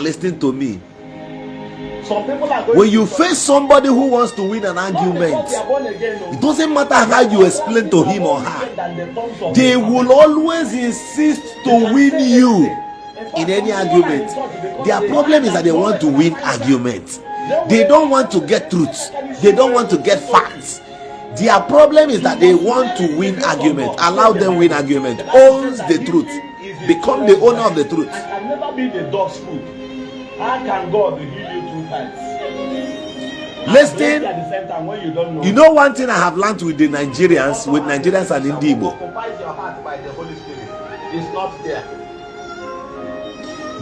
listen to me. Some people are going when you face somebody who wants to win an argument, it doesn't matter how you explain to him or her, they will always insist to win you in any argument. Their problem is that they want to win arguments. They don't want to get truth. They don't want to get facts. Their problem is that they want to win argument. Allow them win argument. Owns the truth. Become the owner of the truth. I can never be the dog's food. How can God heal you 2 times? Listen, at the same time when you don't know. You know one thing I have learned with the Nigerians, and Igbo. Occupies your heart by the Holy Spirit. It's not there.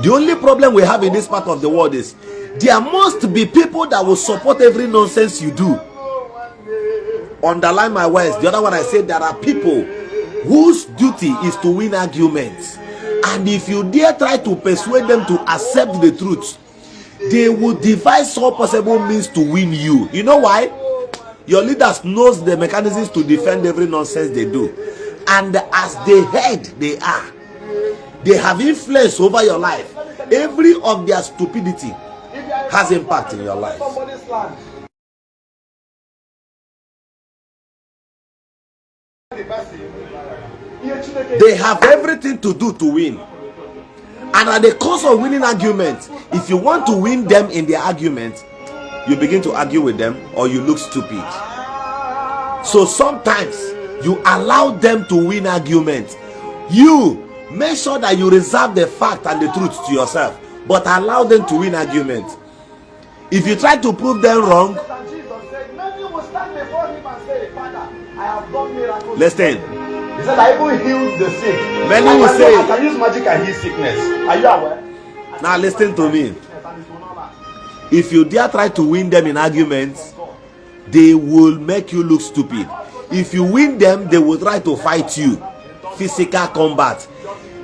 The only problem we have in this part of the world is there must be people that will support every nonsense you do. Underline my words. The other one I said, there are people whose duty is to win arguments, and if you dare try to persuade them to accept the truth, they will devise all possible means to win you. You know why? Your leaders knows the mechanisms to defend every nonsense they do, and as the head they are, they have influence over your life. Every of their stupidity has impact in your life. They have everything to do to win, and at the cost of winning arguments, if you want to win them in their argument, you begin to argue with them or you look stupid. So sometimes you allow them to win arguments. You make sure that you reserve the fact and the truth to yourself, but allow them to win arguments. If you try to prove them wrong, listen. He said, I even healed the sick. Many will say, I can use magic and heal sickness. Are you aware? Now listen to me. If you dare try to win them in arguments, they will make you look stupid. If you win them, they will try to fight you. Physical combat.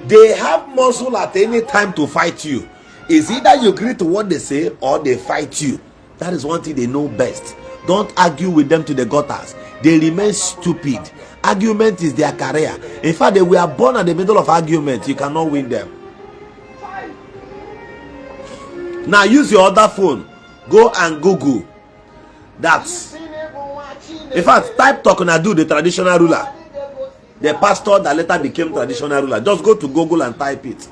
They have muscle at any time to fight you. It's either you agree to what they say or they fight you. That is one thing they know best. Don't argue with them to the gutters. They remain stupid. Argument is their career. In fact, they were born at the middle of argument. You cannot win them. Now use your other phone. Go and Google that. In fact, type Tokunadu, the traditional ruler. The pastor that later became traditional ruler. Just go to Google and type it.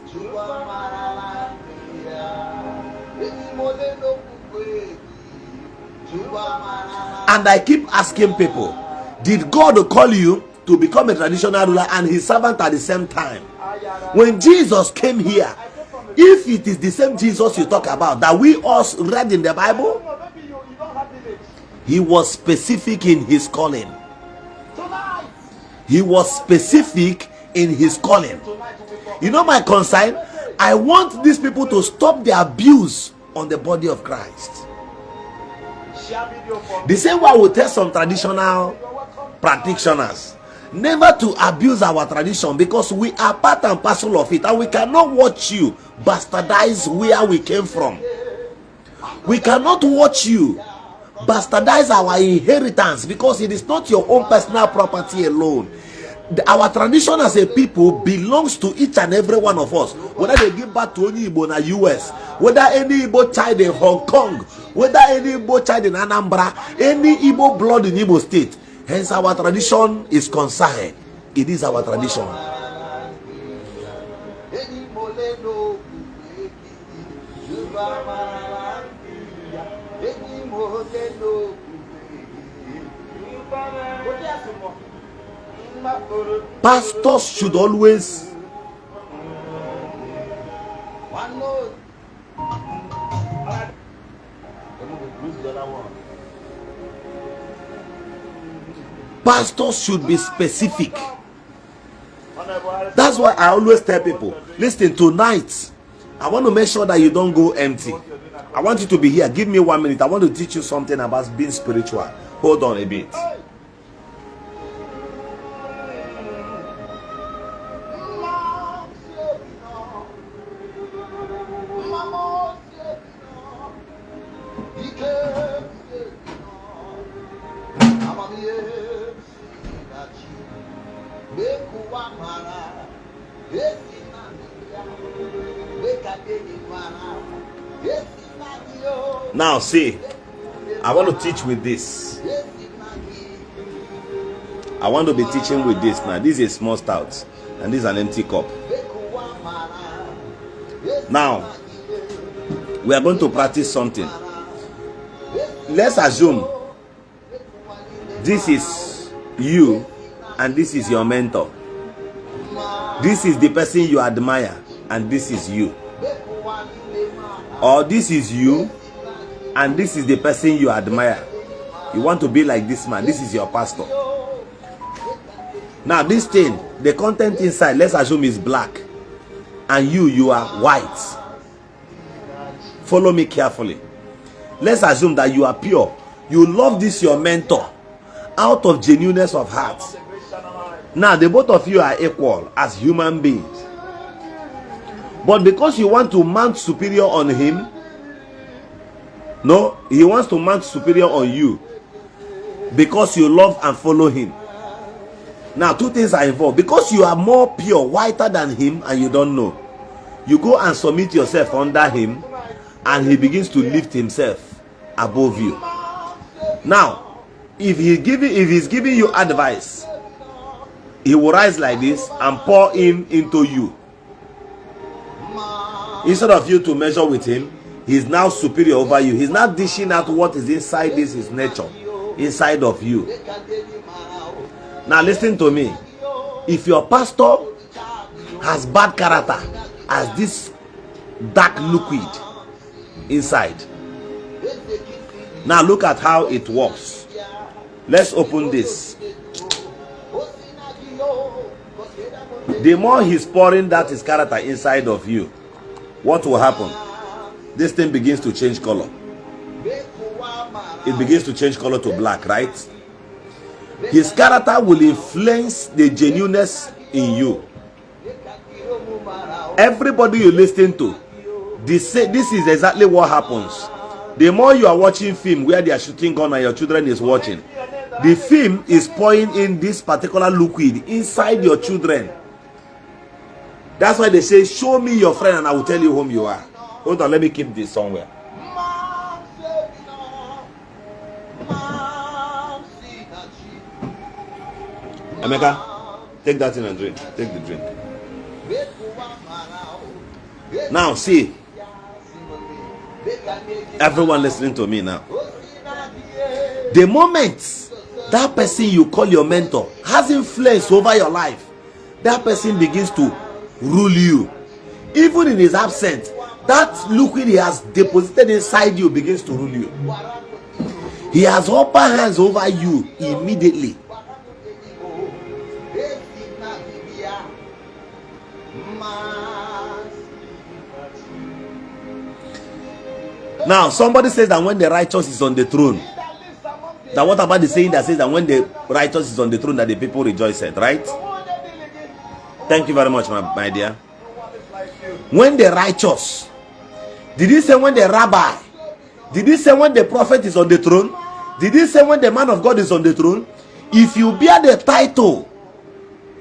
And I keep asking people, did God call you to become a traditional ruler and his servant at the same time? When Jesus came here, if it is the same Jesus you talk about that we all read in the Bible, he was specific in his calling. He was specific in his calling. You know my concern? I want these people to stop the abuse on the body of Christ. The same way I will tell some traditional practitioners never to abuse our tradition, because we are part and parcel of it, and we cannot watch you bastardize where we came from. We cannot watch you bastardize our inheritance, because it is not your own personal property alone. Our tradition as a people belongs to each and every one of us, whether they give birth to any Igbo in the US, whether any Igbo child in Hong Kong, whether any Igbo child in Anambra, any Igbo blood in Igbo state. Hence our tradition is concerned. It is our tradition. Pastors should always be specific. That's why I always tell people, listen, tonight I want to make sure that you don't go empty. I want you to be here. Give me 1 minute. I want to teach you something about being spiritual. Hold on a bit. Now see, I want to teach with this. I want to be teaching with this now. This is small stout and this is an empty cup. Now, we are going to practice something. Let's assume this is you and this is your mentor. This is the person you admire and this is you. Or this is you and this is the person you admire. You want to be like this man. This is your pastor. Now this thing, the content inside, let's assume is black and you are white. Follow me carefully. Let's assume that you are pure. You love this your mentor out of genuineness of heart. Now the both of you are equal as human beings, but because you want to mount superior on him, no, he wants to mount superior on you because you love and follow him. Now two things are involved. Because you are more pure, whiter than him, and you don't know, you go and submit yourself under him and he begins to lift himself above you. Now if he's giving you advice, he will rise like this and pour in into you. Instead of you to measure with him, he's now superior over you. He's not dishing out what is inside this, his nature, inside of you. Now listen to me. If your pastor has bad character, as this dark liquid inside, now look at how it works. Let's open this. The more he's pouring that his character inside of you, what will happen? This thing begins to change color. It begins to change color to black, right? His character will influence the genuineness in you. Everybody you listen to, this is exactly what happens. The more you are watching film where they are shooting gun and your children is watching, the film is pouring in this particular liquid inside your children. That's why they say, show me your friend and I will tell you whom you are. Hold on, let me keep this somewhere. Emeka, take that in and drink. Take the drink. Now see, everyone listening to me now. The moment that person you call your mentor has influence over your life, that person begins to rule you. Even in his absence, that liquid he has deposited inside you begins to rule you. He has upper hands over you immediately. Now somebody says that when the righteous is on the throne, that what about the saying that says that when the righteous is on the throne that the people rejoice at, right? Thank you very much, my dear. When the righteous, did he say when the rabbi, did he say when the prophet is on the throne? Did he say when the man of God is on the throne? If you bear the title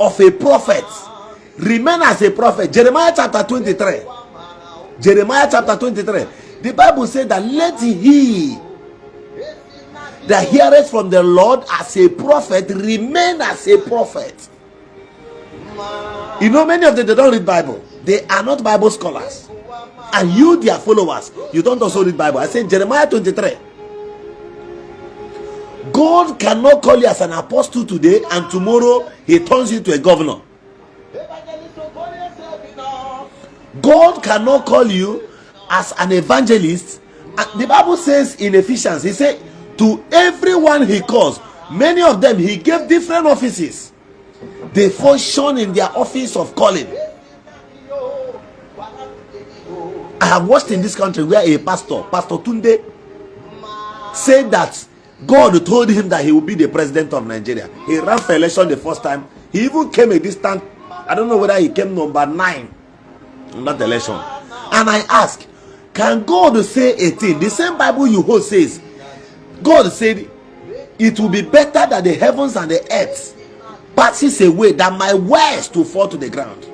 of a prophet, remain as a prophet. Jeremiah chapter 23. Jeremiah chapter 23. The Bible said that let he that heareth from the Lord as a prophet remain as a prophet. You know, many of them, they don't read Bible. They are not Bible scholars. And you, their followers, you don't also read Bible. I said Jeremiah 23. God cannot call you as an apostle today and tomorrow he turns you to a governor. God cannot call you as an evangelist. The Bible says in Ephesians, he said to everyone he calls, many of them he gave different offices. They function in their office of calling. I have watched in this country where a pastor, Pastor Tunde, said that God told him that he would be the president of Nigeria. He ran for election the first time. He even came a distant, I don't know whether he came number 9 in that election. And I asked, can God say a thing? The same Bible you hold says, God said, it will be better that the heavens and the earth passes away than my words to fall to the ground.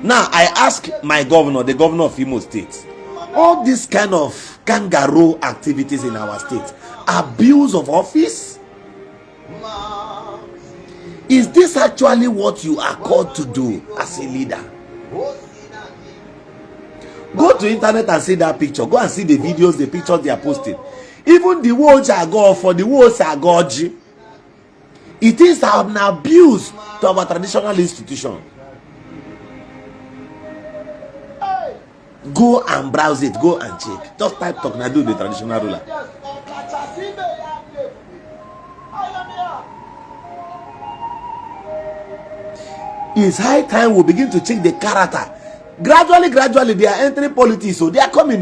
Now I ask my governor, the governor of Imo State, all this kind of kangaroo activities in our state, abuse of office, is this actually what you are called to do as a leader? Go to internet and see that picture. Go and see the videos, the pictures they are posting. Even the words I go for the words I got. It is an abuse to our traditional institution. Go and browse it. Go and check. Just type Toknadu, the traditional ruler. It's high time we begin to check the character. Gradually, they are entering politics. So they are coming,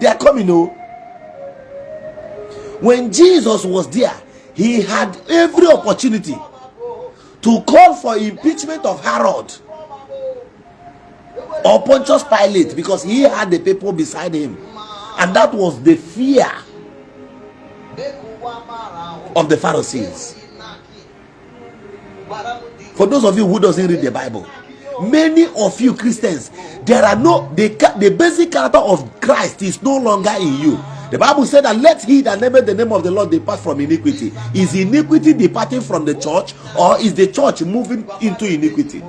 They are coming, When Jesus was there, he had every opportunity to call for impeachment of Herod or Pontius Pilate, because he had the people beside him, and that was the fear of the Pharisees. For those of you who doesn't read the Bible, many of you Christians, the basic character of Christ is no longer in you. The Bible said that let he that nameth the name of the Lord depart from iniquity. Is iniquity departing from the church, or is the church moving into iniquity?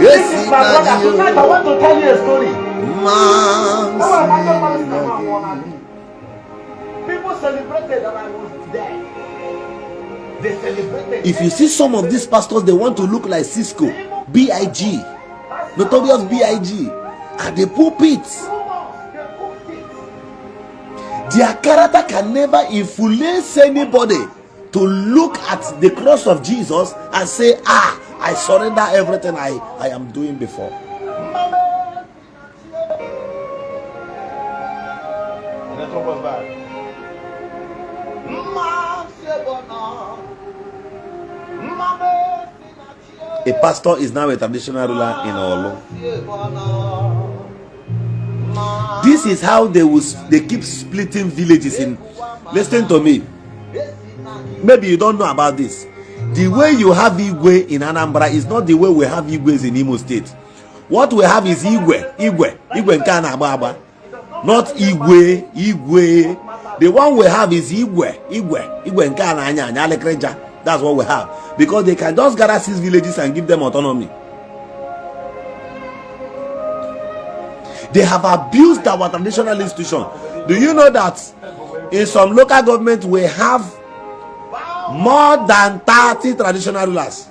This is my brother. Tonight I want to tell you a story. People celebrated that I was there. They celebrated. If you see some of these pastors, they want to look like Cisco, B.I.G., Notorious B.I.G., at the pulpit. Their character can never influence anybody to look at the cross of Jesus and say, I surrender everything I am doing before. A pastor is now a traditional ruler in Olo. This is how they keep splitting villages in. Listen to me. Maybe you don't know about this. The way you have Igwe in Anambra is not the way we have Igwes in Imo State. What we have is Igwe Nkana Ababa, not Igwe. The one we have is Igwe Nkana Anya Alekreja. That's what we have, because they can just gather 6 villages and give them autonomy. They have abused our traditional institution. Do you know that in some local government we have more than 30 traditional rulers?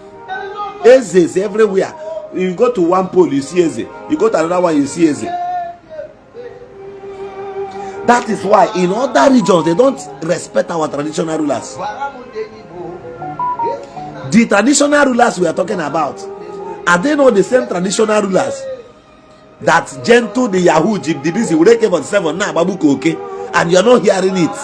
Ezes everywhere. You go to one pole, you see Eze. You go to another one, you see Eze. That is why in other regions they don't respect our traditional rulers. The traditional rulers we are talking about, are they not the same traditional rulers that gentle the Yahoo Jeep, the busy AK-47 now Babuko, okay, and you're not hearing it?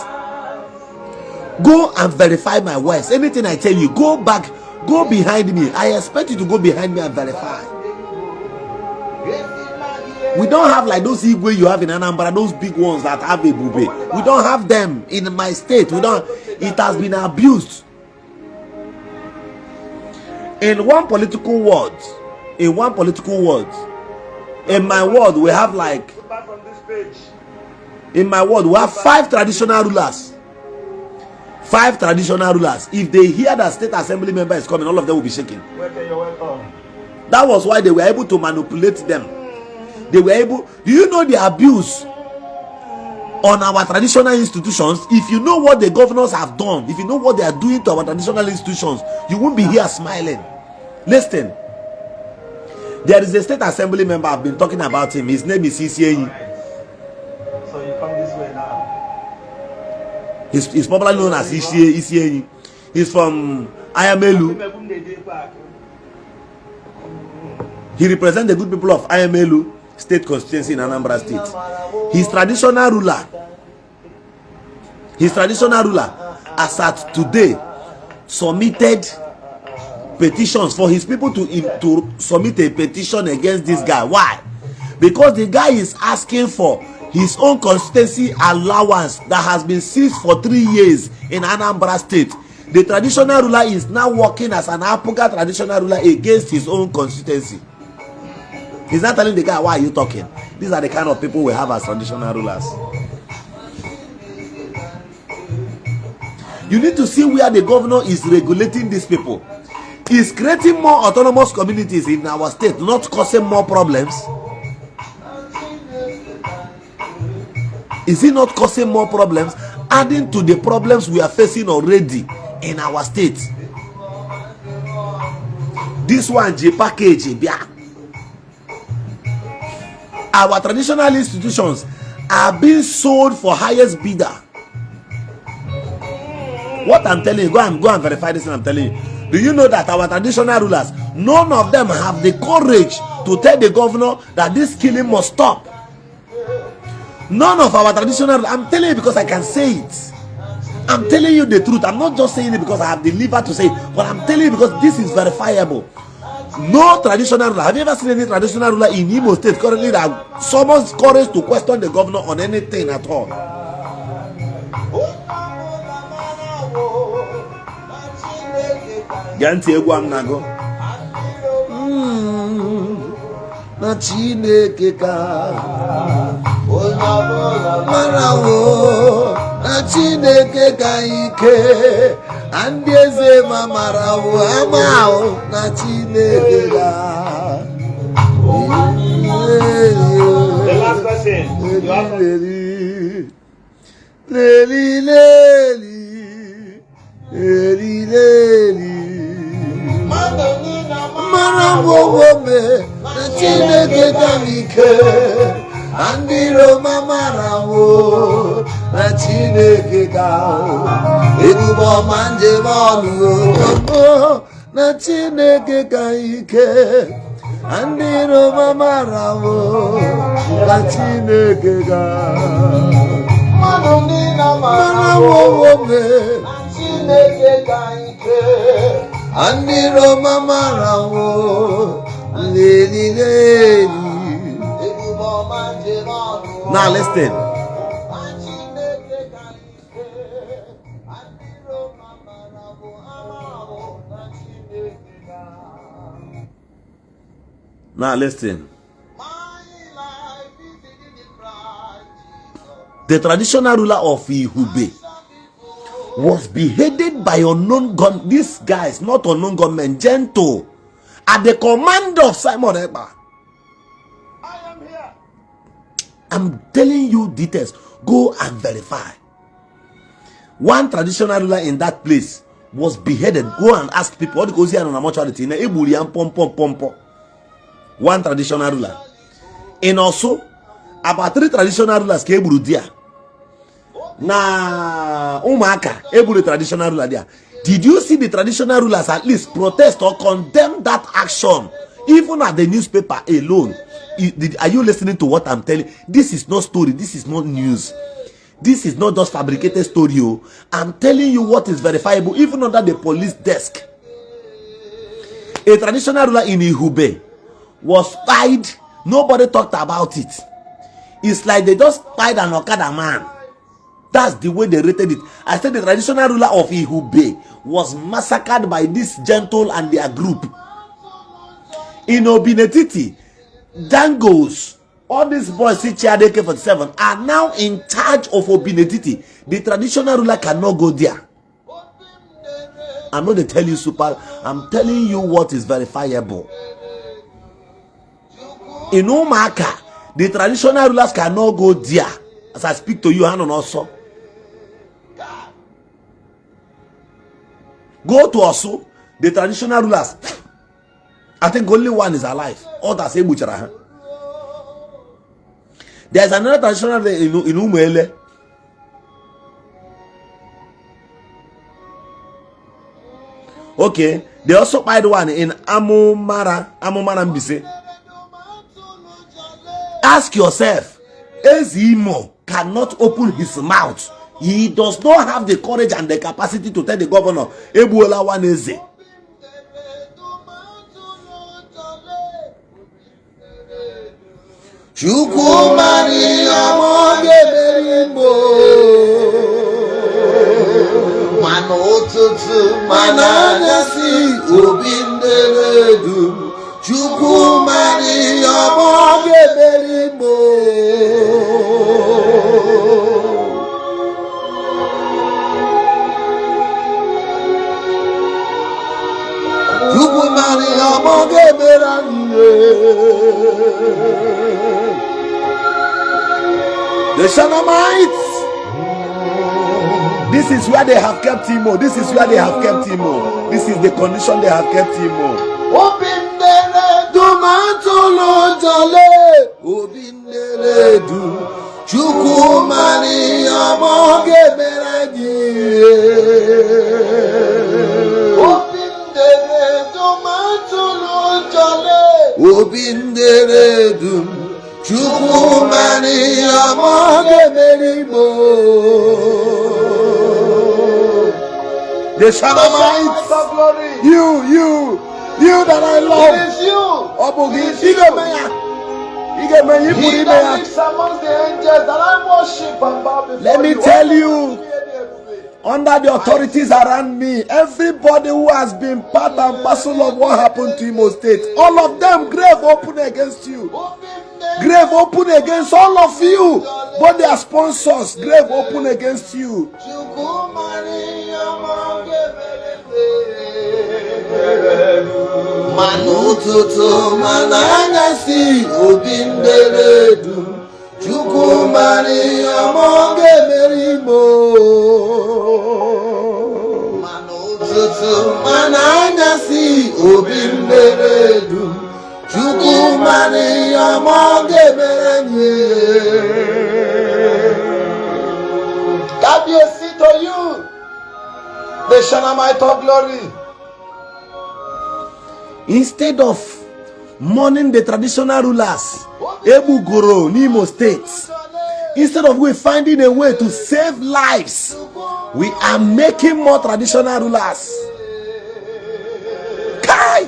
Go and verify my words. Anything I tell you, go back, go behind me. I expect you to go behind me and verify. We don't have like those Igwe you have in Anambra, those big ones that have a bube. We don't have them in my state. We don't. It has been abused. In one political word, in my word, we have like, in my word, we have 5 traditional rulers. 5 traditional rulers. If they hear that state assembly member is coming, all of them will be shaking. That was why they were able to manipulate them. They were able. Do you know the abuse on our traditional institutions? If you know what the governors have done, if you know what they are doing to our traditional institutions, you won't be here smiling. Listen, there is a state assembly member, I've been talking about him. His name is Isienyi. So you come this way now. He's popularly known as Isienyi. He's from Ayamelu. He represents the good people of IMLU state constituency in Anambra State. His traditional ruler, as at today, submitted petitions for his people to submit a petition against this guy. Why? Because the guy is asking for his own constituency allowance that has been seized for 3 years in Anambra State. The traditional ruler is now working as an Apuga traditional ruler against his own constituency. He's not telling the guy, why are you talking? These are the kind of people we have as traditional rulers. You need to see where the governor is regulating these people. Is creating more autonomous communities in our state not causing more problems? Is it not causing more problems, adding to the problems we are facing already in our state? This one, J package, our traditional institutions are being sold for highest bidder. What I'm telling you, go and verify this thing I'm telling you. Do you know that our traditional rulers, none of them have the courage to tell the governor that this killing must stop? None of our traditional, I'm telling you because I can say it. I'm telling you the truth. I'm not just saying it because I have the liver to say it, but I'm telling you because this is verifiable. No traditional ruler. Have you ever seen any traditional ruler in Imo State currently that summons courage to question the governor on anything at all? Ganti egwu am nago. Na Chineke ka marawo, na Chineke ka ike, and eze ma marawo amao, na Chineke ka. The last person. Leli. Marawo me, na Chineke ka ike, andiro marawo, na Chineke ka. Egubo manje molu, na Chineke ka ike, andiro marawo, na Chineke ka. Marawo me, na Chineke ka ike. Andiro mamarawo, leli. Now listen. Now listen. The traditional ruler of Ihube was beheaded by unknown gun. These guys, not unknown gunmen, gentle, at the command of Simon Ekpa. I am here. I'm telling you details. Go and verify. One traditional ruler in that place was beheaded. Go and ask people. What goes here on a mortuary? One traditional ruler. And also, about 3 traditional rulers came there. Na umaka able traditional ruler there. Did you see the traditional rulers at least protest or condemn that action, even at the newspaper alone? Are you listening to what I'm telling? This is not story. This is not news. This is not just fabricated story. I'm telling you what is verifiable, even under the police desk. A traditional ruler in Ihube was spied. Nobody talked about it. It's like they just spied an Okada man. That's the way they rated it. I said the traditional ruler of Ihube was massacred by this gentle and their group. In Obinetiti, Dangos, all these boys, AK-47, are now in charge of Obinetiti. The traditional ruler cannot go there. I'm not going to tell you super. I'm telling you what is verifiable. In Umaka, the traditional rulers cannot go there. As I speak to you, Hanon also. Go to Osu, the traditional rulers. I think only one is alive. Others say Buchara. There's another traditional ruler in Umele. Okay, they also spied one in Amumara Mbise. Ask yourself, Ezimo cannot open his mouth. He does not have the courage and the capacity to tell the governor, Ebuola Waneze. Chukwumani amoge berimbo mano otutu mananyasi obindeledu Chukwumani amoge berimbo Chukwumani amoge berimbo. The Shanamites, this is where they have kept him. This is where they have kept him. This is the condition they have kept him. Obindele du mantolo jale, obindele du Chukwumani amoge beragi. Obindele du mantolo jale, obindele du Chukwumani amoge berimo. The Shanamites, you that I love. It is you. Obogi, he that lives amongst the angels that I worship and bow before. Let me tell you, under the authorities around me, everybody who has been part and parcel of what happened to Imo State, all of them, grave open against you. Grave open against all of you. But their sponsors, grave open against you. Manututu mananyasi obindeledu Chukwumani amoge berimo. Manututu mananyasi obindeledu Chukwumani amoge berenye. Kabiyesi to you, the Shanamite of glory. Instead of mourning the traditional rulers, Ebugoro, Nimo State, instead of we finding a way to save lives, we are making more traditional rulers. Kai!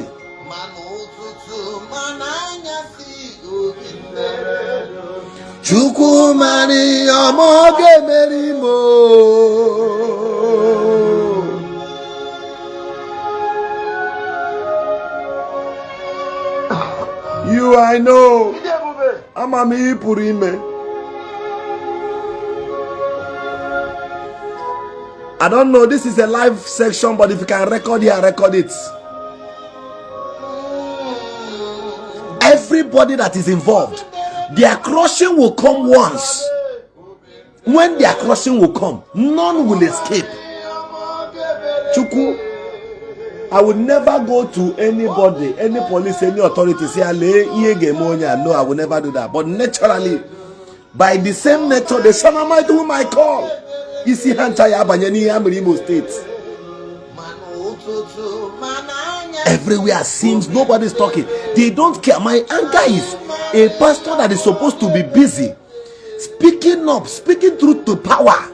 Chukwumani amoge berimo. You, I know. Amami Purime. I don't know. This is a live section, but if you can record here, record it. Everybody that is involved, their crushing will come once. When their crushing will come, none will escape. Chukwu, I would never go to anybody, any police, any authority, say, no, I will never do that. But naturally, by the same nature, the Shanamite whom I call, Isi Hanchaya Banyani Imo State. Everywhere seems nobody's talking. They don't care. My anger is a pastor that is supposed to be busy, speaking up, speaking truth to power.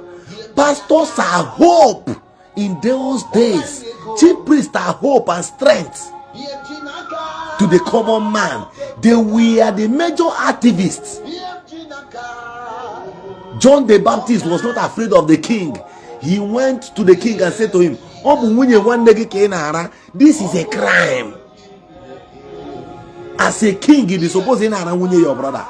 Pastors are hope in those days. Chief priests are hope and strength to the common man. They were the major activists. John the Baptist was not afraid of the king. He went to the king and said to him, this is a crime. As a king, he is supposed to your brother.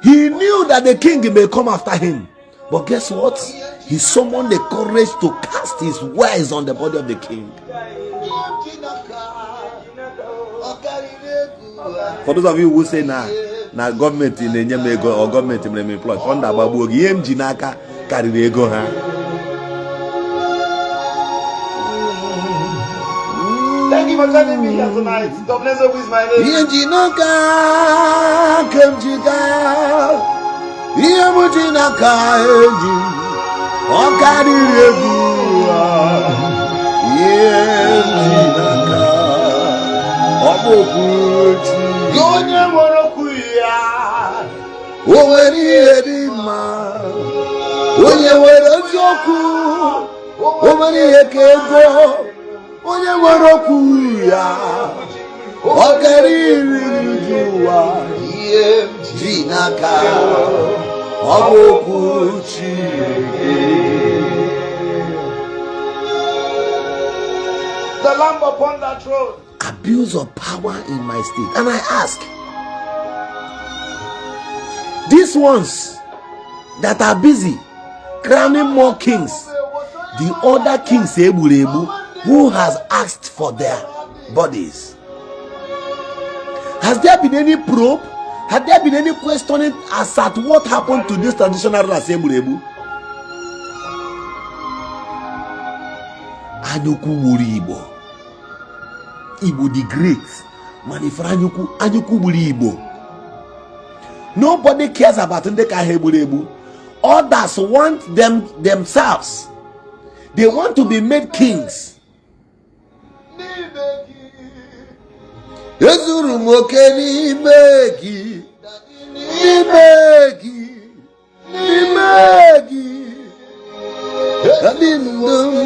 He knew that the king may come after him. But guess what? He summoned the courage to cast his words on the body of the king. For those of you who say now government in the Nyamego or government in the employ, Honda Babu Giem Jinaka carry ego. Thank you for joining me here tonight. God bless you with my name. Jinaka Kemjika Yamujinaka Eji Okari Regua Yamjinaka Obokuchi Gonya Morokuya nwere ihe dị mma, onye nwere eziokwu, o nwere ihe ka ego, onye nwere okwu ya, ọ karịrị ụwa ihe ji n'aka, ọ bụ okwu Chineke. The lamb upon that throne. Abuse of power in my state. And I ask, these ones that are busy crowning more kings, the other kings who has asked for their bodies, has there been any probe? Has there been any questioning as at what happened to this traditional ruler Ebu? Anyuku wuri Igbo, Igbo the great, manifra anyuku wuri Igbo. Nobody cares about Ndeka Ebu. Others want themselves. They want to be made kings. Ezuru moke nimegi, Adindum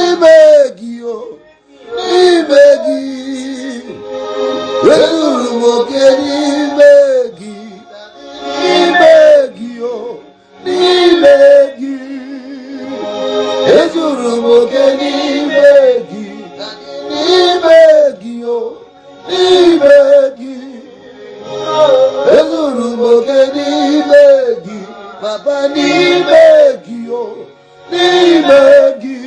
nimegi, oh, nimegi. Ezuru moke nimegi, oh, nimegi. Ezuru moke nimegi, oh, nimegi. Ezuru moke nimegi, Papa nimegi, oh, nimegi.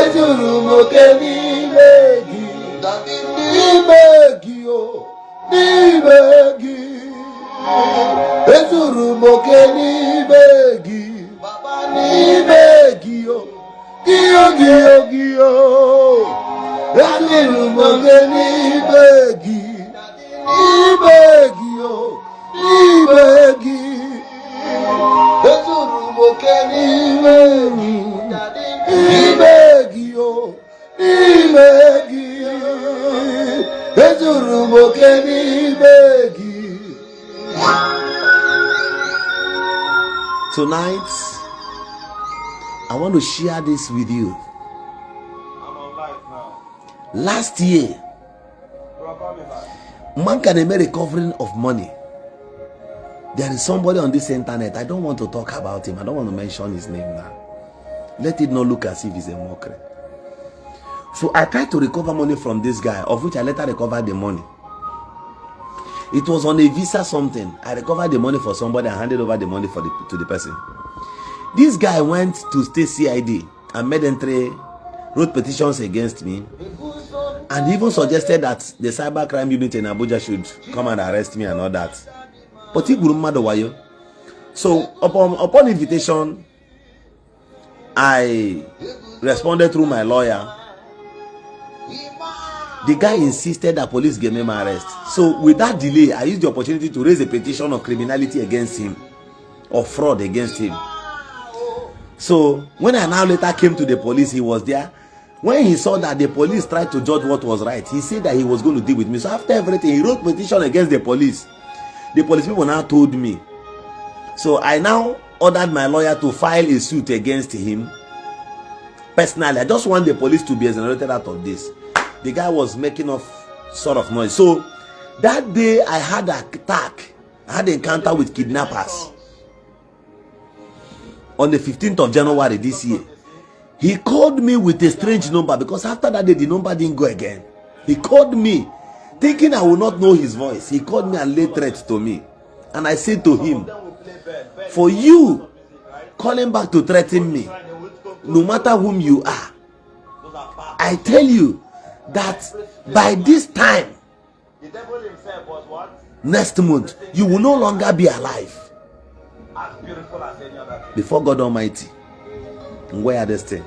Ezuru moke nimegi, nimegi, oh, nimegi. Ezuru moke nimegi, Papa nimegi, oh, gio. Ezuru moke nimegi, nimegi, oh, nimegi. Ezuru moke nimegi, nimegi, oh, nimegi. Ezuru moke nimegi. Tonight, I want to share this with you. I'm on life now. Last year, man can make recovering of money. There is somebody on this internet. I don't want to talk about him. I don't want to mention his name now. Let it not look as if he's a mockery. So I tried to recover money from this guy, of which I later recovered the money. It was on a visa something. I recovered the money for somebody and handed over the money to the person. This guy went to state CID and made entry, wrote petitions against me, and even suggested that the cybercrime unit in Abuja should come and arrest me and all that. But he wouldn't matter why. So upon invitation, I responded through my lawyer. The guy insisted that police gave him arrest. So with that delay, I used the opportunity to raise a petition of criminality against him, or fraud against him. So when I now later came to the police, he was there. When he saw that the police tried to judge what was right, he said that he was going to deal with me. So after everything, he wrote petition against the police. The police people now told me. So I now ordered my lawyer to file a suit against him. Personally, I just want the police to be exonerated out of this. The guy was making off sort of noise. So that day I had an attack. I had an encounter with kidnappers. On the 15th of January this year. He called me with a strange number, because after that day the number didn't go again. He called me thinking I would not know his voice. He called me and laid threats to me. And I said to him, for you calling back to threaten me, no matter whom you are, I tell you that by this time next month you will no longer be alive before God Almighty. Where this thing?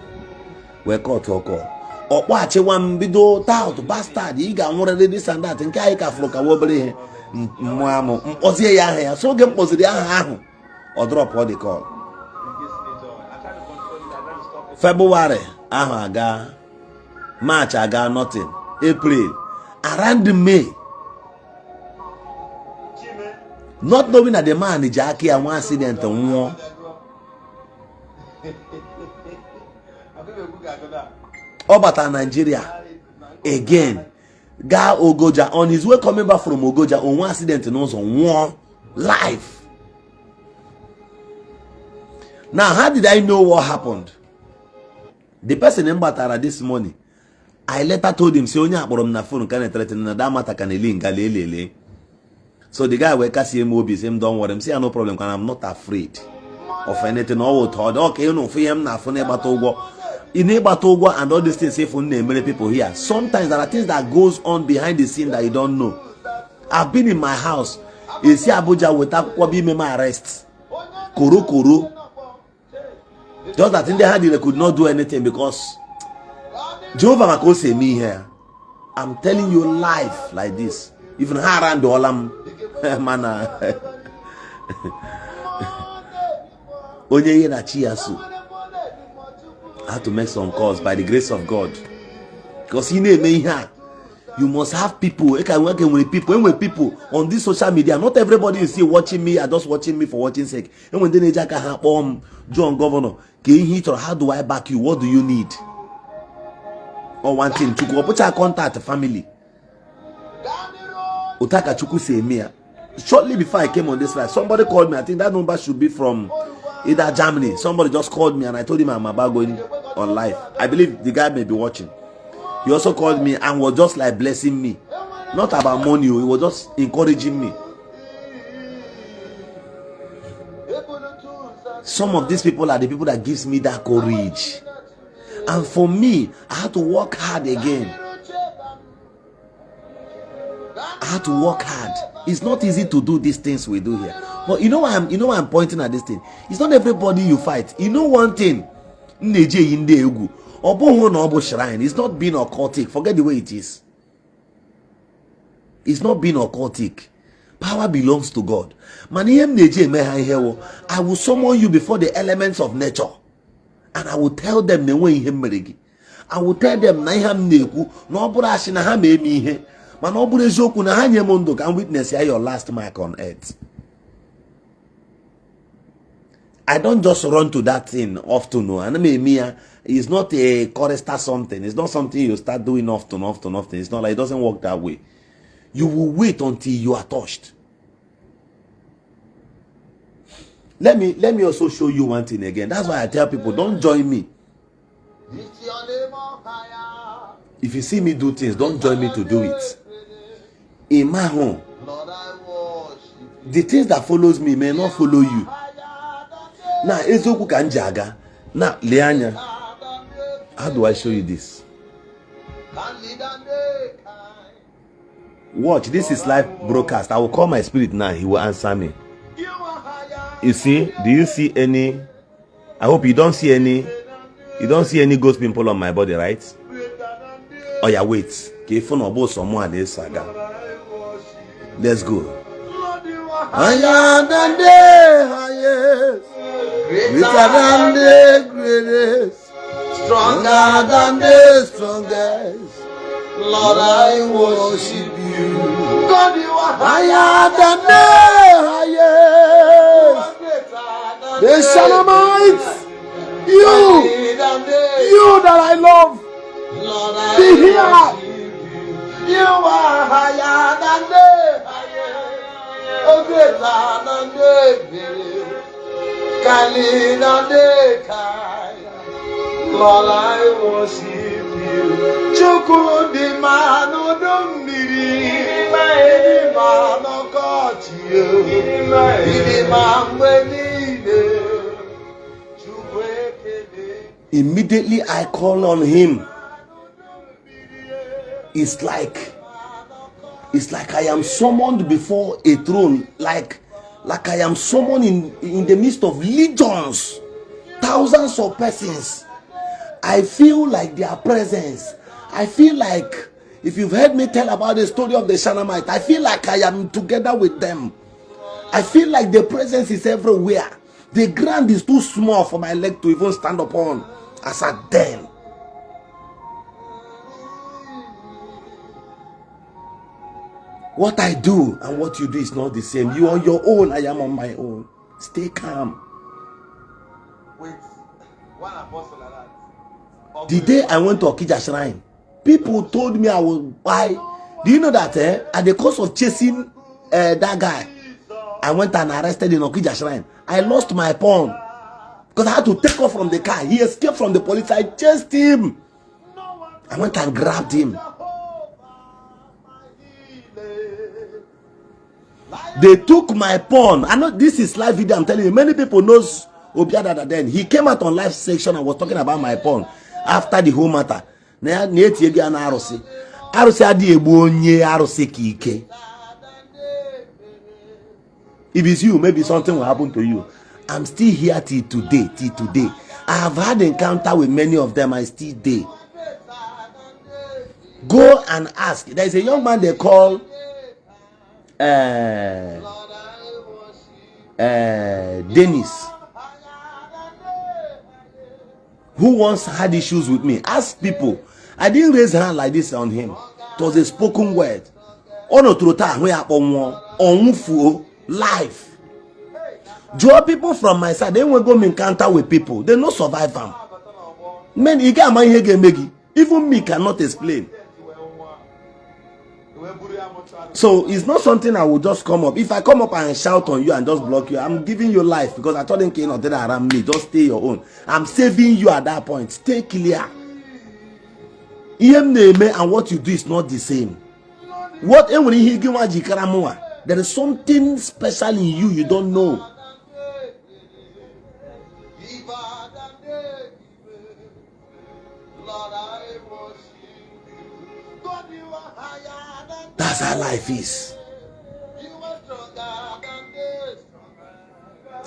We're called to a call. Or watch one bido tout bastard. You got more than this and that. And Kaika Floka Wobbly. Mamo, Ozia here. So get positive or drop what they call February. Aga March. I got nothing. April. Around May. Not knowing that the man is Jackie and one accident and war. Obata Nigeria again. Guy Ogoja on his way coming back from Ogoja on one accident and also one life. Now, how did I know what happened? The person in Batara this morning, I later told him, "Say onya akporo m na phone can threaten na that matter can link lele." So the guy wake up see him obi say, "Don't worry, say no problem, because I'm not afraid of anything." All thought, okay, you know, for him na phone in Togo and all these things. Say for many people here. Sometimes there are things that goes on behind the scene that you don't know. I've been in my house. You see Abuja without Kwabi Mema arrest. Koro. Just that in the hand they could not do anything because Jehovah Mako say me here. I'm telling you life like this. Even Haran Dolam mana Onye na Chiasu. I had to make some calls by the grace of God. Because you must have people. When people on this social media, not everybody is still watching me, are just watching me for watching sake. And when they John Governor, how do I back you? What do you need? Or one thing, to go put your contact family. Utaka Chuku say me. Shortly before I came on this live, somebody called me. I think that number should be from either Germany. Somebody just called me and I told him I'm about going on live. I believe the guy may be watching. He also called me and was just like blessing me. Not about money, he was just encouraging me. Some of these people are the people that gives me that courage. And for me, I had to work hard again. I had to work hard. It's not easy to do these things we do here. But you know why I'm pointing at this thing? It's not everybody you fight. You know one thing. It's not being occultic. Forget the way it is. It's not being occultic. Power belongs to God. I will summon you before the elements of nature. And I will tell them the way him. I will tell them can witness your last mark on earth. I don't just run to that thing often. No. And it's not a chorister something. It's not something you start doing often. It's not like it doesn't work that way. You will wait until you are touched. Let me also show you one thing again. That's why I tell people, don't join me. If you see me do things, don't join me to do it. In my home, the things that follows me may not follow you. Now, Ezoku can jaga. Now, Leanya, how do I show you this? Watch, this is live broadcast. I will call my spirit now. He will answer me. You see? Do you see any? I hope you don't see any. You don't see any ghost pimple on my body, right? Oh yeah, wait. Saga. Let's go. Higher than the highest, greater than the greatest, stronger than the strongest. Lord, I worship you. God, you are higher than the highest. The Shanamites, you that I love, be here. You are higher than the highest. Oh, greater than the greatest. Kali than the kind. Lord, I worship you. Chuku di mano domiri, di mano kochio, di mangwenide. Immediately I call on him. It's like I am summoned before a throne, like I am summoned in the midst of legions, thousands of persons. I feel like their presence. I feel like, if you've heard me tell about the story of the Shanamite, I feel like I am together with them. I feel like the presence is everywhere. The ground is too small for my leg to even stand upon as at then. What I do and what you do is not the same. You on your own, I am on my own. Stay calm. With one apostle like that. The day I went to Okija Shrine, people told me I would buy. Do you know that at the cost of chasing that guy, I went and arrested in Okija Shrine. I lost my pawn because I had to take off from the car. He escaped from the police. I chased him. I went and grabbed him. They took my pawn. I know this is live video. I'm telling you, many people knows Obiadada then. He came out on live section and was talking about my pawn after the whole matter. If it's you, maybe something will happen to you. I'm still here till today. I have had encounter with many of them. I still there. Go and ask. There is a young man they call Dennis, who once had issues with me. Ask people. I didn't raise hand like this on him. It was a spoken word. Life. Draw people from my side. They won't go encounter with people. They no survive them. Men, even me cannot explain. So it's not something I will just come up. If I come up and shout on you and just block you, I'm giving you life because I told them cannot do that around me. Just stay your own. I'm saving you at that point. Stay clear. And what you do is not the same. What there is something special in you you don't know. That's how life is.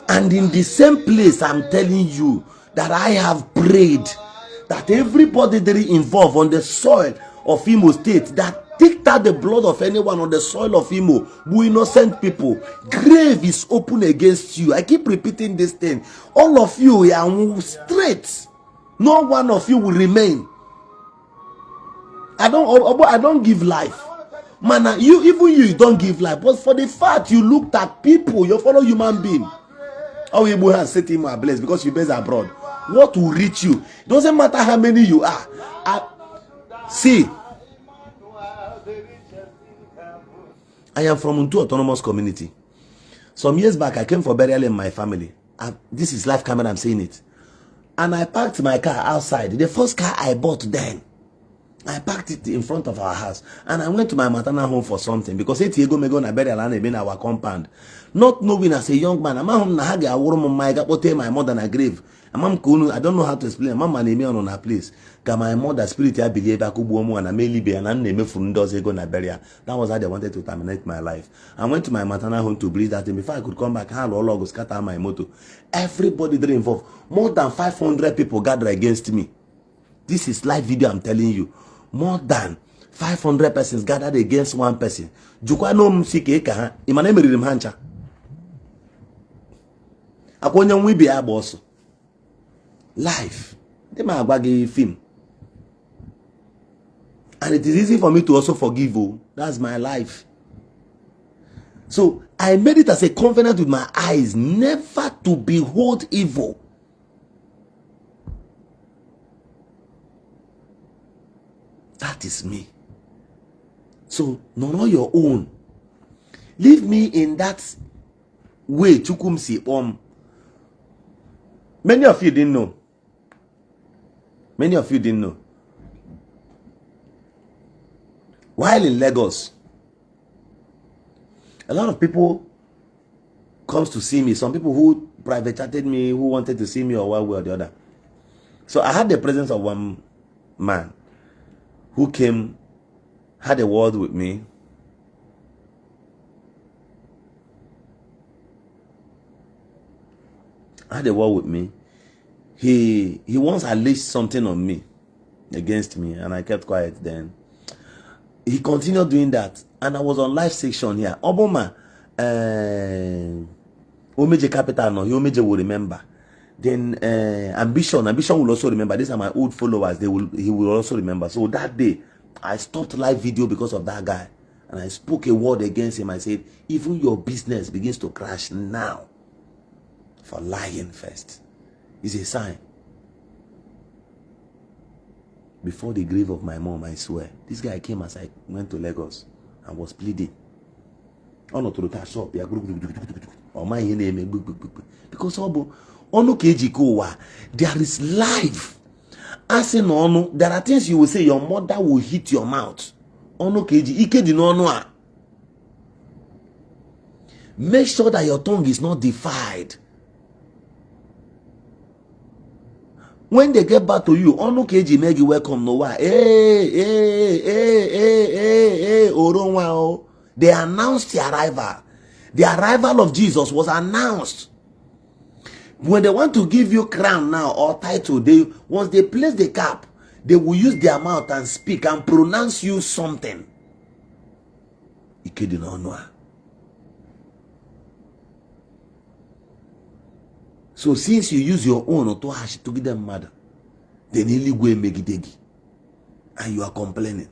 And in the same place, I'm telling you that I have prayed that everybody there involved on the soil of Imo State that take out the blood of anyone on the soil of Imo, we innocent people, grave is open against you. I keep repeating this thing. All of you are straight. No one of you will remain. I don't give life. Man, you don't give life. But for the fact you looked at people, your fellow human being. Oh, Igbo has set him ablaze because you based abroad. What will reach you? It doesn't matter how many you are. See, I am from Untold autonomous community. Some years back, I came for burial in my family. This is live camera, I'm saying it. And I parked my car outside. The first car I bought then. I parked it in front of our house. And I went to my maternal home for something. Because it's go na burial and in our compound. Not knowing as a young man, my mother in a grave. I don't know how to explain. Mama name on a place. My mother spirit I believe I could and I may live and name from those go na burial. That was how they wanted to terminate my life. I went to my maternal home to breathe that thing. Before I could come back, all scatter my motor. Everybody there involved. More than 500 people gathered against me. This is live video, I'm telling you. More than 500 persons gathered against one person. Jukwano msike ka imane meririm hancha. Akonya wibi aboso. Life. They ma agbagi film. And it is easy for me to also forgive. Oh, that's my life. So I made it as a covenant with my eyes never to behold evil. That is me. So, no, your own. Leave me in that way. Chukumsi. Many of you didn't know. Many of you didn't know. While in Lagos, a lot of people comes to see me. Some people who private chatted me, who wanted to see me or one way or the other. So I had the presence of one man who came, had a word with me. Had a word with me. He once unleashed something on me, against me, and I kept quiet then. He continued doing that, and I was on live section here. Obama, Omeje Capital, no, Omeje will remember. Then Ambition will also remember. These are my old followers. He will also remember. So that day, I stopped live video because of that guy. And I spoke a word against him. I said, even your business begins to crash now for lying first. It's a sign. Before the grave of my mom, I swear, this guy came as I went to Lagos and was pleading. Oh, no, to the shop. Or my name, because there is life. As in ono, there are things you will say, your mother will hit your mouth. Ono keji, ike di no no. Make sure that your tongue is not defiled. When they get back to you, ono keji make you welcome no wa. Oronwa. They announced the arrival. The arrival of Jesus was announced. When they want to give you crown now or title, once they place the cap, they will use their mouth and speak and pronounce you something. So since you use your own to give them mad, they nearly go and make it degi. And you are complaining.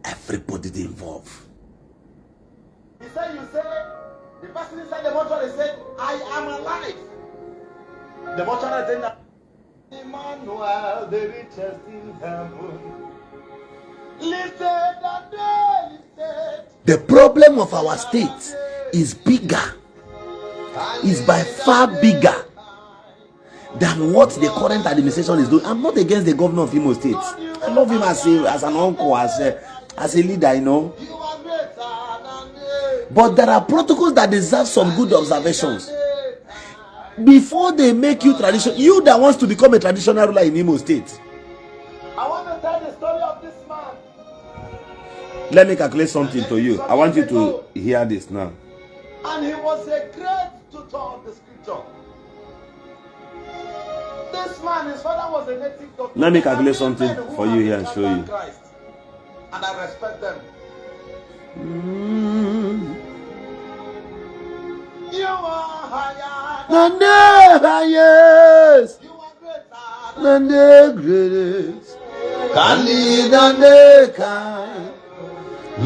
Everybody involved. He said, you say, the person inside the mortuary said, I am alive. The mortuary said, Emmanuel, the richest in heaven. Lifted and lifted. The problem of our state is bigger, is by far bigger than what the current administration is doing. I'm not against the governor of Imo State. I love him as an uncle, as a leader, you know. But there are protocols that deserve some good observations. Before they make you traditional, you that wants to become a traditional ruler in Imo State. I want to tell the story of this man. Let me calculate something to you. I want you to hear this now. And he was a great tutor of the scripture. This man, his father was a native doctor. Let me calculate something for you here and show you. Christ. And I respect them. You are higher than the highest. You are greater Than the greatest. Can lead than the kind.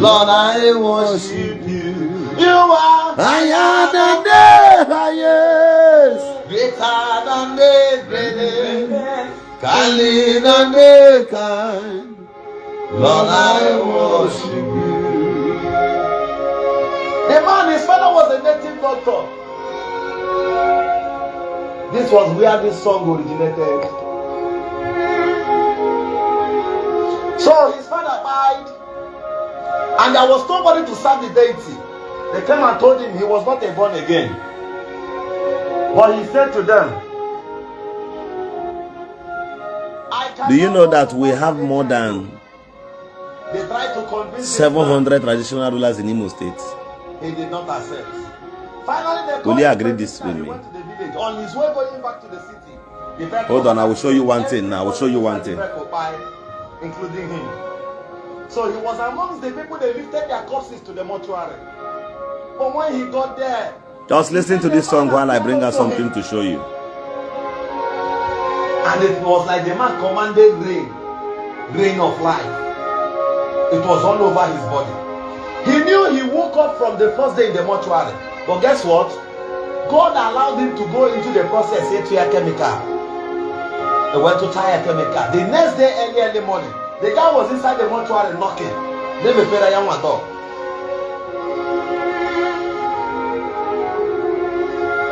Lord, I worship you. You are Higher than the highest. greater than the greatest. Can lead than the kind. Lord, I worship you. The man, his father was a native doctor. This was where this song originated. So his father died, and there was nobody to serve the deity. They came and told him he was not a born again. But he said to them, Do you know that we have more than they tried to convince 700 traditional rulers in Imo State? He did not accept. Finally, they Will you agree this with he me? went to the village. On his way going back to the city, Hold on, I will show you one thing now. I will show you one thing. Including him. So he was amongst the people that lifted their corpses to the mortuary. But when he got there, Just listen to this song while I bring out something to show you. and it was like the man commanded rain of life. It was all over his body. He knew he woke up from the first day in the mortuary. But guess what? God allowed him to go into the process, tire chemical. They went to tire chemical. The next day, early morning, the guy was inside the mortuary knocking. Let me pay the young one dog.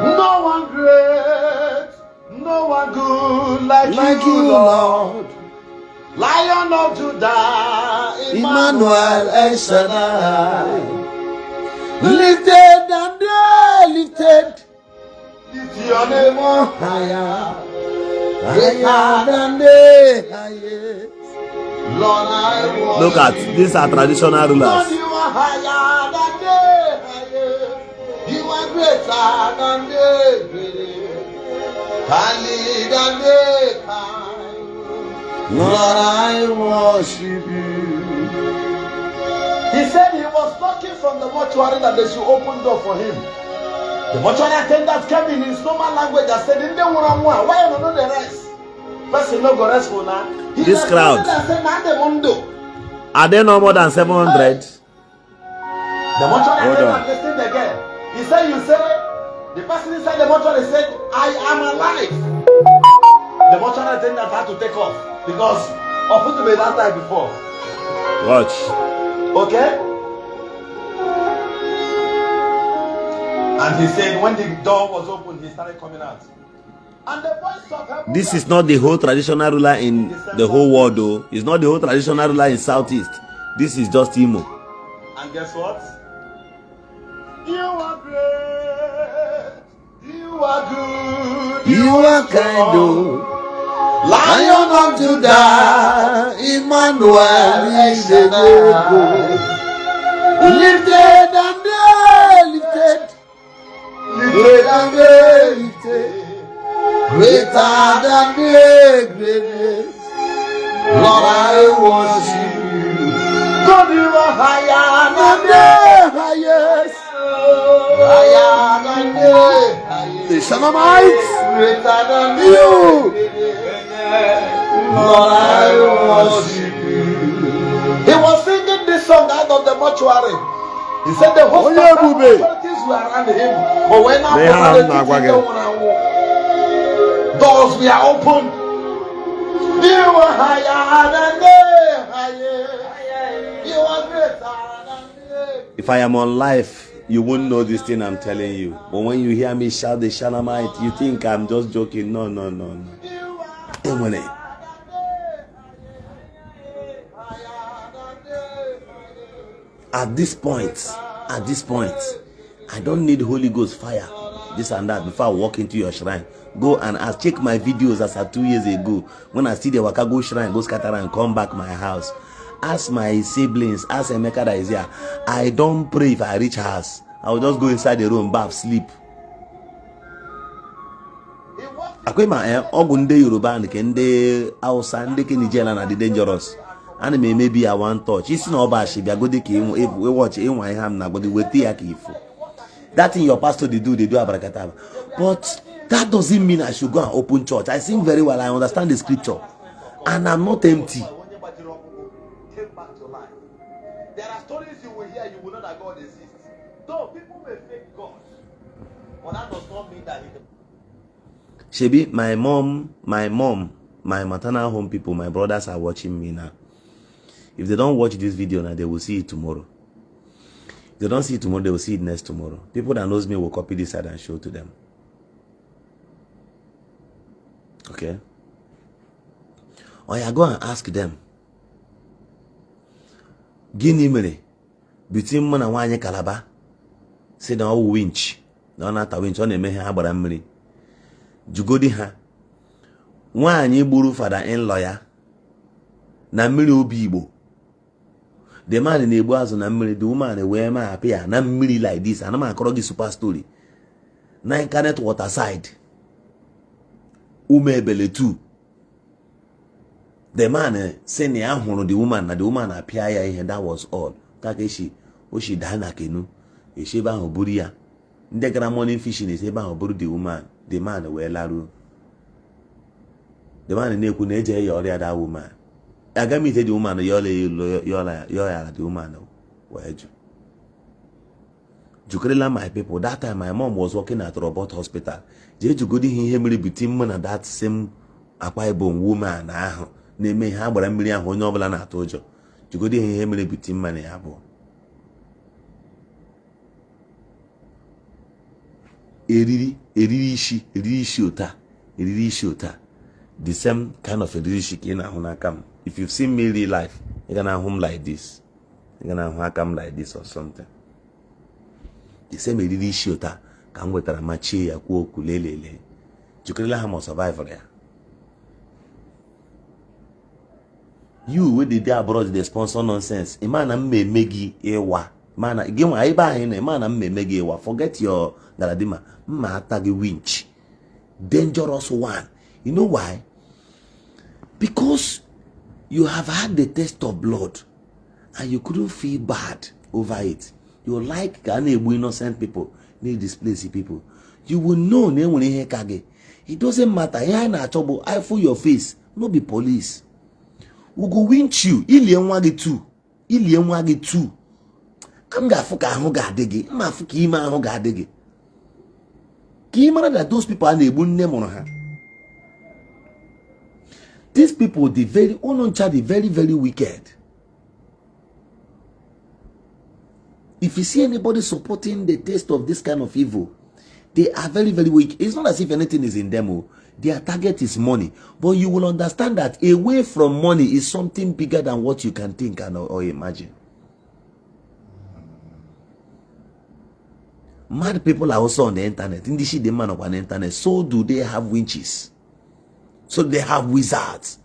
No one great, no one good like you, Lord. Lion of Judah, Emmanuel El Shaddai, lifted and lifted, Lift your name on higher, higher than the highest. Lord, I want Look at these are traditional Lord, rulers. you are higher than the highest. You are greater than the greatest. Holy than the kind. Lord, I worship you. He said he was knocking from the mortuary that they should open door for him. The mortuary attendant came in his normal language and said, "In the one, why you don't know the rest?" person no go rest for now. This crowd. Are they no more than 700? The mortuary attendant listened again. He said, you say, the person inside the mortuary said, I am alive. The mortuary attendant had to take off because of it to be that time before. Watch. Okay? And he said, when the door was open, he started coming out. And the voice of heaven. This is not the whole traditional ruler in the whole world, though. It's not the whole traditional ruler in Southeast. This is just Imo. And guess what? You are great. You are good. You are kind, oh. Lion of Judah, Emmanuel is the name. Lifted and lifted. Lifted and lifted. Greater than the greatest. Lord, I worship you. God, you are higher than the highest. Higher than the highest. The Shanamites. Greater than You. Lord, I worship you. He was singing this song out of the mortuary. He said the host of authorities were around him. But when doors were open. You are higher than the highest. You are greater than the. If I am on live, you won't know this thing I'm telling you. But when you hear me shout the Shanamite, you think I'm just joking. No. At this point, I don't need Holy Ghost fire, this and that, before I walk into your shrine. Go and ask, check my videos as of 2 years ago. When I see the Wakago shrine, go scatter and come back my house. Ask my siblings, ask Emeka that is here. I don't pray if I reach house. I will just go inside the room, bath, sleep. Akwema ogunde Yoruba and kende Hausa and the Nigerian are dangerous. And maybe I want touch. It's not bad. She be a good if we watch in my hand now, but the way that thing your pastor they do abrakataba. But that doesn't mean I should go and open church. I sing very well. I understand the scripture, and I'm not empty. There are stories you will hear, you will know that God exists. Though people may fake God, but that does not mean that He. Shebi, my mom, my maternal home people, my brothers are watching me now. If they don't watch this video now, they will see it tomorrow. If they don't see it tomorrow, they will see it next tomorrow. People that knows me will copy this side and show to them. Okay? Or you go and ask them. Gini mere between man and wanye Calabar. Say na o winch. Na na ta winch on eme ha agbara mmiri. Jugodi ha. Nwanye gburu father in lawyer. Na mmiri obi Igbo. The man in Igbo azu na mmiri, the woman we ma appear na mmiri like this. Ana ma akoro gi super story. Na internet water side. Umebele too. The man say ne ahuru the woman na the woman appear ya ihe, that was all. Take she o she die na kenu. E she ba ho buru ya. Ndị gara morning fishing is ebe ahụ buru the woman. The man we laru. The man na-ekwu na eje ya ọrịa that woman. Agami the woman yola the woman weju. Jukrela my people. That time my mom was working at Robot Hospital. Je jugodi ihe mere between me and that same Akwa Ibom woman ahụ na-eme ha gbara mmiri ahụ onye ọbụla na-atụ ụjọ. Jugodi ihe mere between me na ya bụ. Eriri ishi ota. The same kind of eriri ishi ka ị na-ahụ n'aka m. If you've seen me real life, you're gonna home like this. You're gonna hakam like this or something. The same eriri ishi ota ka m wetara machie ya kwuo okwu lelele. Jukrela ha ma survive ya. You with the day abroad they sponsor nonsense. Imana mmemegi ewa. Mana gima iba hine imana mmemegi ewa. Forget your galadima. Mma atagi winch. Dangerous one. You know why? Because you have had the taste of blood and you couldn't feel bad over it. You like innocent people, need displaced people. You will know it doesn't matter. I fool your face. no be police. We go winch you. Ilie nwa gị too. Ilie nwa gị too. I'm ga fuka ahụ ga-adị gị. Mma fuka ime ahụ ga-adị gị. Ka ị mara that those people are na-egbu nne mụrụ ha. These people, the very very, very wicked. If you see anybody supporting the taste of this kind of evil, they are very, very weak. It's not as if anything is in them. Oh. Their target is money. But you will understand that away from money is something bigger than what you can think and or imagine. Mad people are also on the internet. In the man on the internet. So do they have witches. So they have wizards.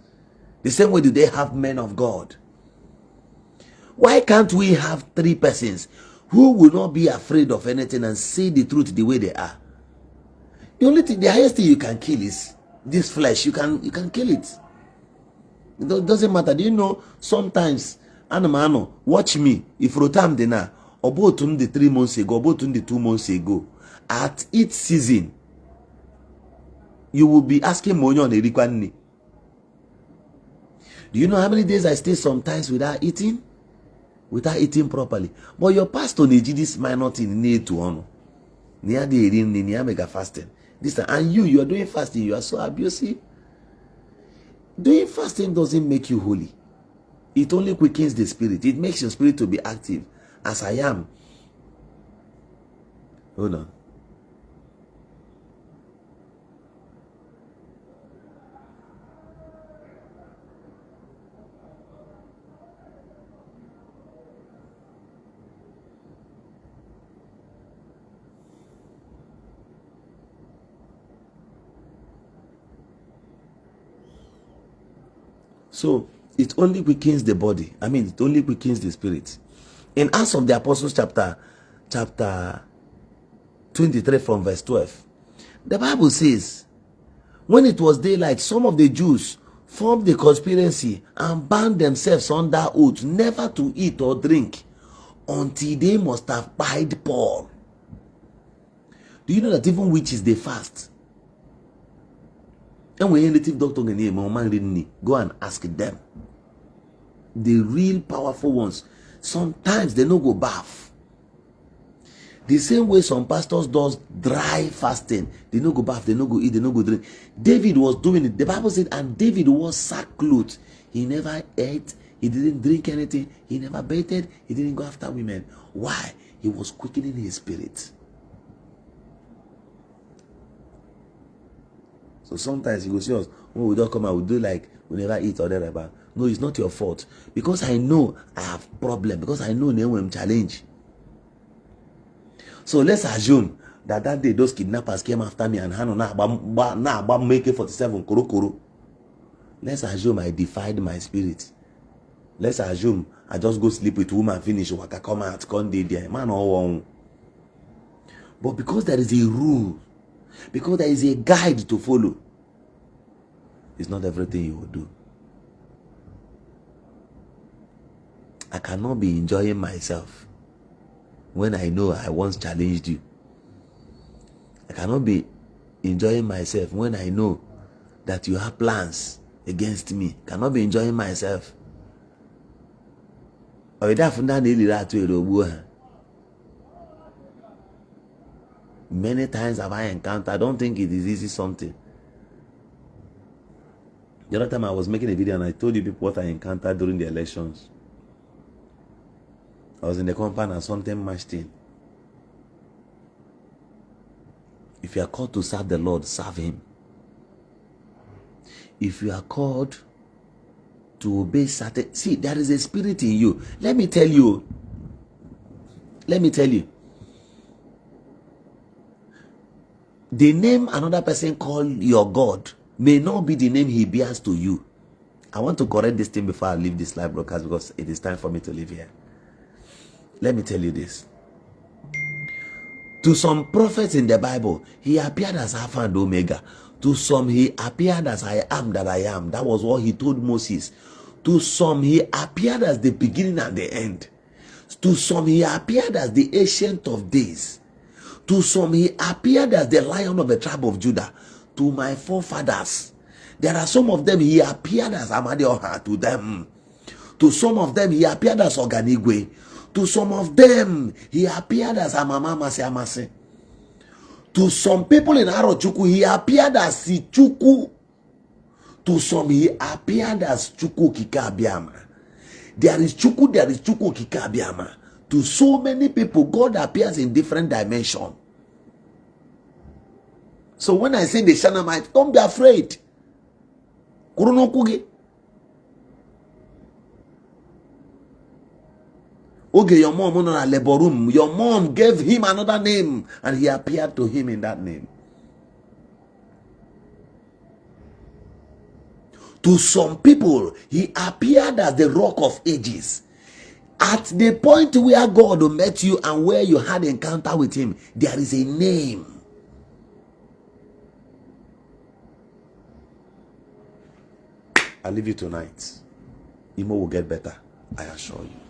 The same way do they have men of God. Why can't we have 3 persons who will not be afraid of anything and say the truth the way they are? The only thing, the highest thing you can kill is this flesh. You can kill it. It doesn't matter. Do you know sometimes, Anamano, watch me. If Rotam Dena, Obotum the 3 months ago, Obotum the 2 months ago, at each season, you will be asking Monyo on the Rikwani. Do you know how many days I stay sometimes without eating? Without eating properly. But your pastor needs this minor thing need to honor. Near the eating, near mega fasting. This time, and you are doing fasting, you are so abusive. Doing fasting doesn't make you holy. It only quickens the spirit. It makes your spirit to be active. As I am. Hold on. So it only weakens the body. I mean, it only weakens the spirit. In Acts of the Apostles chapter 23 from verse 12, the Bible says, when it was daylight, some of the Jews formed a conspiracy and bound themselves under oath never to eat or drink until they must have pied Paul. Do you know that even witches, they fast? And when native doctor go and ask them. The real powerful ones, sometimes they no go bath. The same way some pastors does dry fasting. They no go bath, they no go eat, they no go drink. David was doing it. The Bible said, and David wore sackcloth. He never ate, he didn't drink anything, he never bathed, he didn't go after women. Why? He was quickening his spirit. So sometimes you go see us, when we don't come out, we do like we never eat or whatever. No, it's not your fault. Because I know I have problem. Because I know I'm challenge. So let's assume that day those kidnappers came after me and Hano na make it 47 kuru. Let's assume I defied my spirit. Let's assume I just go sleep with woman, finish work, I come out, come there. Man, oh. But because there is a rule, because there is a guide to follow, it's not everything you will do. I cannot be enjoying myself when I know I once challenged you. I cannot be enjoying myself when I know that you have plans against me. I cannot be enjoying myself. Many times have I encountered, I don't think it is easy something. The other time I was making a video and I told you people what I encountered during the elections. I was in the compound and something mashed in. If you are called to serve the Lord, serve Him. If you are called to obey certain... See, there is a spirit in you. Let me tell you. The name another person called your God may not be the name he bears to you. I want to correct this thing before I leave this live broadcast because it is time for me to leave here. Let me tell you this. To some prophets in the Bible, he appeared as Alpha and Omega. To some, he appeared as I am that I am. That was what he told Moses. To some, he appeared as the beginning and the end. To some, he appeared as the Ancient of Days. To some, he appeared as the Lion of the tribe of Judah. To my forefathers, There are some of them, he appeared as Amadioha to them. To some of them, he appeared as Oganigwe. To some of them, he appeared as Amama Mase. To some people in Arochukwu, he appeared as Sichuku. To some, he appeared as Chuku Kikabiama. There is Chuku Kikabiama. To so many people, God appears in different dimensions. So when I say the Shanamite, don't be afraid. Okay, your mom on a labor room. Your mom gave him another name, and he appeared to him in that name. To some people, he appeared as the Rock of Ages. At the point where God met you and where you had encounter with him, there is a name. I leave you tonight. Imo will get better, I assure you.